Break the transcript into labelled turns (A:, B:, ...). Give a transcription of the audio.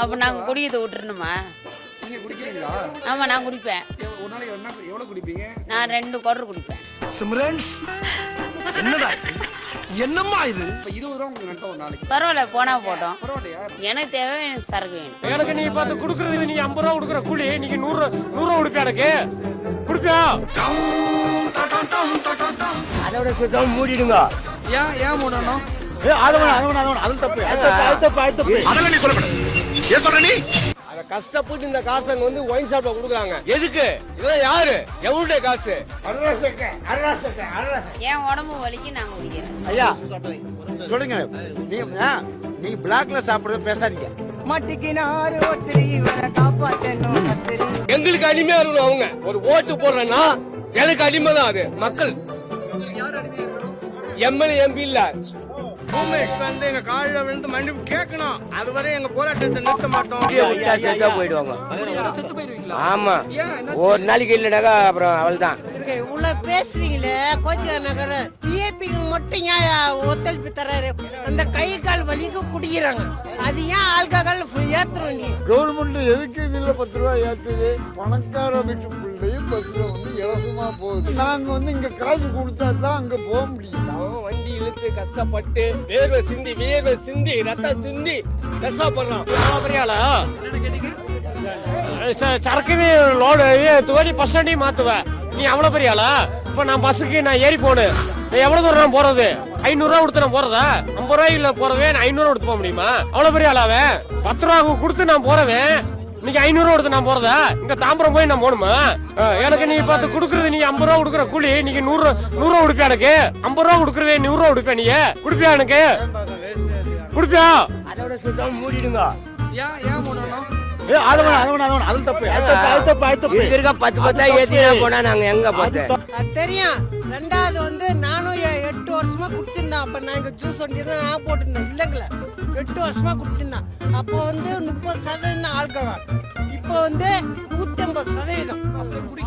A: அப்ப நாங்க குடிக்கிறத விட்டுறணுமா?
B: நீங்க குடிக்கிறீங்களா?
A: ஆமா, நான் குடிப்பேன்.
B: ஒரு நாளைக்கு எவ்வளவு குடிப்பீங்க?
A: நான் 2 குவார்டர் குடிப்பேன்.
C: சிம்ரன்ஸ் என்னடா என்னம்மா இது?
B: இப்ப 20 ரூபா உங்களுக்கு நட்ட ஒரு நாளைக்கு.
A: பரவாயில்ல, போனா போட்டோம்.
B: பரவாயில்லையா?
A: எனக்கு தேவை, எனக்கு சரக்கு வேணும்.
D: எனக்கு நீ பார்த்து குடுக்கறது, நீ 50 ரூபா கொடுக்குற கூலி நீங்க 100 கொடுப்பியா? எனக்கு குடுப்பியா?
E: அதோட சுத்தம் மூடிடுங்க.
B: ஏன் மூடணும்?
E: கஷ்டப்பட்டு இந்த காசை வந்து ஒயின் ஷாப்ல கொடுக்குறாங்க. எதுக்கு? இதெல்லாம் யாரு? எவனுடைய காசு?
A: என் உடம்பு வலிக்கு நான் குடிக்கிறேன்.
F: ஐயா சொல்லுங்க, நீ பிளாக்ல சாப்பிடுறது பேசாதீங்க.
E: எங்களுக்கு அடிமையா இருக்கணும் அவங்க. ஒரு ஓட்டு போடுறேன்னா எனக்கு அடிமை தான் அது. மக்கள் எம்எல்ஏ எம்பி இல்ல. பூமேஷ் வந்து எங்க காலில் விழுந்து மன்னிப்பு கேட்கணும். அதுவரை எங்க போராட்டத்தை நிறுத்த மாட்டோம். போயிடுவாங்க.
B: செத்து போயிருவீங்களா?
E: ஆமா, ஒரு நாளைக்கு இல்லடாக்கா அப்புறம் அவள் தான்.
G: இவ்வளவு பேசுறீங்களே கோச்சியார் நகர் பிஏபிக்கு மட்டும் ஏன் ஒத்துழைப்பு தர்றாரு? அந்த கை கால் வலிக்கு குடிக்கிறாங்க. அது ஏன் ஆல்கஹால் ஏத்துறோம்? நீ
H: கவர்மெண்ட் எதுக்கு இதுல 10 ரூபாய் ஏற்றுது? பணக்கார வீட்டு பிள்ளையும் பஸ்ல வந்து இலவசமா போகுது. நாங்க வந்து இங்க காசு கொடுத்தா தான் அங்க போக முடியும்.
E: அவன் வண்டி இழுத்து கஷ்டப்பட்டு வேர்வை சிந்தி ரத்தம் சிந்தி கஷ்டப்படுறான்.
D: பெரியாளா சரக்குன்னு லோடு தோடி பஸ் ஸ்டாண்டையும் மாத்துவேன். நீ அவ்வளவு பெரியாளா? இப்ப நான் பஸ்ஸுக்கு நான் ஏறி போனேன். எவ்வளவு தூரம் நான் போறது? 500 ரூபா கொடுத்து நான் போறதா? 50 ரூபாயில போறவே 500 கொடுத்து போக முடியுமா? அவ்வளவு பெரிய ஆளாவே 10 ரூபா கொடுத்து நான் போறவேன். இன்னைக்கு 500 கொடுத்து நான் போறதா? இங்க தாம்பரம் போய் நான் போகணுமா? எனக்கு நீ பார்த்து குடுக்கறது, நீ 50 ரூபா கொடுக்குற கூலி நீங்க 100 ரூபா கொடுப்பியா? எனக்கு 50 ரூபா கொடுக்குறவே 100 ரூபா கொடுப்பியா? நீ குடிப்பியா? எனக்கு குடிப்பியா?
E: அதோட சுத்தம் மூடிடுங்க.
B: ஏன் மூடணும்?
E: போனா நாங்க எங்க பார்த்தோம்
G: தெரியும். ரெண்டாவது வந்து நானும் 8 வருஷமா குடிச்சிருந்தேன். அப்ப நான் இங்க ஜூஸ் வண்டி தான் நான் போட்டிருந்தேன். இல்லைங்கள 8 வருஷமா குடிச்சிருந்தேன். அப்போ வந்து 30% ஆல்கஹால். இப்போ வந்து 150%.
B: அப்ப குடிக்க